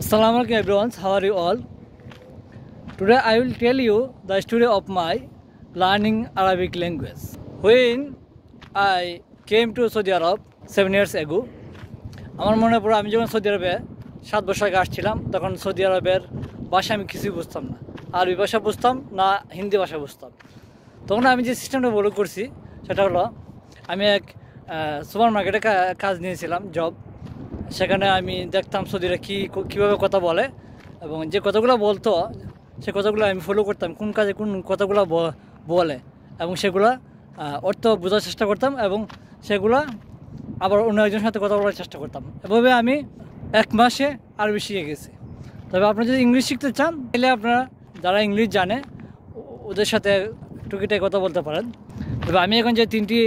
Assalamu alaikum everyone, how are you all? Today I will tell you the story of my learning Arabic language. When I came to Saudi Arab 7 years ago, আমার মনে পড়ে আমি যখন Saudi আরবে 7 বছর আগে আসছিলাম তখন সৌদি আরবের ভাষা আমি কিছুই বুঝতাম না, আরবি ভাষা বুঝতাম না, হিন্দি ভাষা বুঝতাম। তখন আমি যে সিস্টেমটা ফলো করছি সেটা হলো আমি এক সুপার মার্কেটে কাজ নিয়েছিলাম, জব। সেখানে আমি দেখতাম সৌদিরা কীভাবে কথা বলে এবং যে কথাগুলো বলতো সে কথাগুলো আমি ফলো করতাম, কোন কাজে কোন কথাগুলো বলে এবং সেগুলো অর্থ বোঝার চেষ্টা করতাম এবং সেগুলো আবার অন্য একজনের সাথে কথা বলার চেষ্টা করতাম। এভাবে আমি 1 মাসে আরবি শিখে গেছি। তবে আপনারা যদি ইংলিশ শিখতে চান তাহলে আপনারা যারা ইংলিশ জানে ওদের সাথে টুকিটাই কথা বলতে পারেন। তবে আমি এখন যে 3টি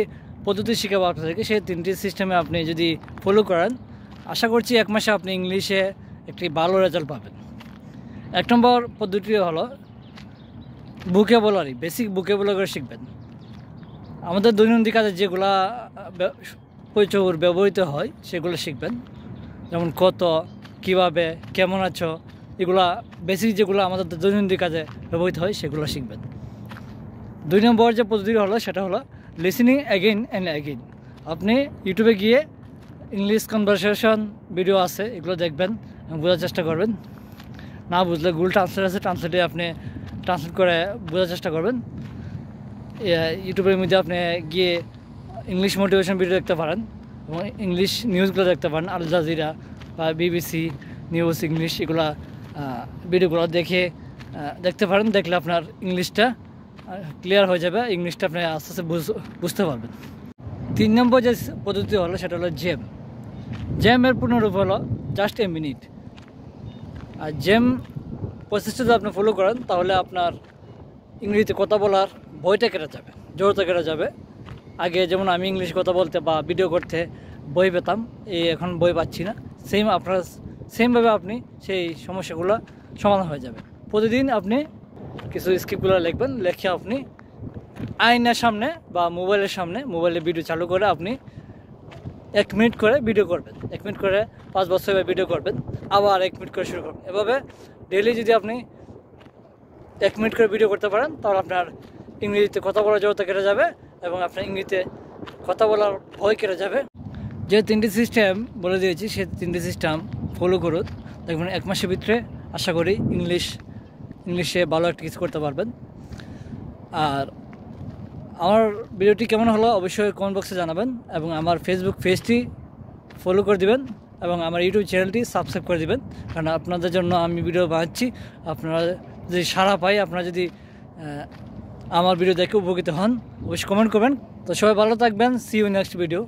পদ্ধতি শিখাবো আপনাদেরকে, সেই 3টি সিস্টেমে আপনি যদি ফলো করেন আশা করছি 1 মাসে আপনি ইংলিশে একটি ভালো রেজাল্ট পাবেন। 1 নম্বর পদ্ধতি হলো ভোকাবুলারি, বেসিক ভোকাবুলারি শিখবেন। আমাদের দৈনন্দিন কাজে যেগুলা প্রচুর ব্যবহৃত হয় সেগুলো শিখবেন, যেমন কত, কিভাবে, কেমন আছো, এগুলা বেসিক যেগুলো আমাদের দৈনন্দিন কাজে ব্যবহৃত হয় সেগুলো শিখবেন। 2 নম্বর যে পদ্ধতি হলো সেটা হলো লিসেনিং অ্যাগেইন অ্যান্ড অ্যাগেইন। আপনি ইউটিউবে গিয়ে ইংলিশ কনভারসেশন ভিডিও আছে, এগুলো দেখবেন এবং বোঝার চেষ্টা করবেন। না বুঝলে গুগল ট্রান্সলেট আছে, ট্রান্সলেটে আপনি ট্রান্সলেট করে বোঝার চেষ্টা করবেন। ইউটিউবের মধ্যে আপনি গিয়ে ইংলিশ মোটিভেশন ভিডিও দেখতে পারেন এবং ইংলিশ নিউজগুলো দেখতে পারেন, আল জাজিরা বা বিবিসি নিউজ ইংলিশ, এগুলো ভিডিওগুলো দেখতে পারেন। দেখলে আপনার ইংলিশটা ক্লিয়ার হয়ে যাবে, ইংলিশটা আপনি আস্তে আস্তে বুঝতে পারবেন। 3 নম্বর যে পদ্ধতি হলো সেটা হলো জ্যামের পূর্ণরূপ হলো জাস্ট এ মিনিট। আর জ্যাম প্রসেসটা যদি আপনি ফলো করেন তাহলে আপনার ইংরেজিতে কথা বলার ভয়টা কেটে যাবে, জড়তা কেটে যাবে। আগে যেমন আমি ইংলিশ কথা বলতে বা ভিডিও করতে বই পেতাম, এখন বই পাচ্ছি না। সেমভাবে আপনি সেই সমস্যাগুলো সমাধান হয়ে যাবে। প্রতিদিন আপনি কিছু স্ক্রিপ্টগুলো লিখবেন, লিখে আপনি আয়নার সামনে বা মোবাইলের সামনে মোবাইলে ভিডিও চালু করে আপনি 1 মিনিট করে ভিডিও করবেন, 1 মিনিট করে 5 বছর ভিডিও করবেন, আবার 1 মিনিট করে শুরু করবেন। এভাবে ডেইলি যদি আপনি 1 মিনিট করে ভিডিও করতে পারেন তাহলে আপনার ইংরেজিতে কথা বলার জড়তা কেটে যাবে এবং আপনার ইংরেজিতে কথা বলার ভয় কেটে যাবে। যে 3টি সিস্টেম বলে দিয়েছি সেই 3টি সিস্টেম ফলো করুন, দেখবেন 1 মাসের ভিতরে আশা করি ইংলিশে ভালো একটা কিছু করতে পারবেন। আর আমার ভিডিওটি কেমন হলো অবশ্যই কমেন্ট বক্সে জানাবেন এবং আমার ফেসবুক পেজটি ফলো করে দিবেন এবং আমার ইউটিউব চ্যানেলটি সাবস্ক্রাইব করে দিবেন, কারণ আপনাদের জন্য আমি ভিডিও বানাচ্ছি। আপনারা যদি সাড়া পাই, আপনারা যদি আমার ভিডিও দেখে উপকৃত হন অবশ্যই কমেন্ট করবেন। তো সবাই ভালো থাকবেন, সি ইউ নেক্সট ভিডিও।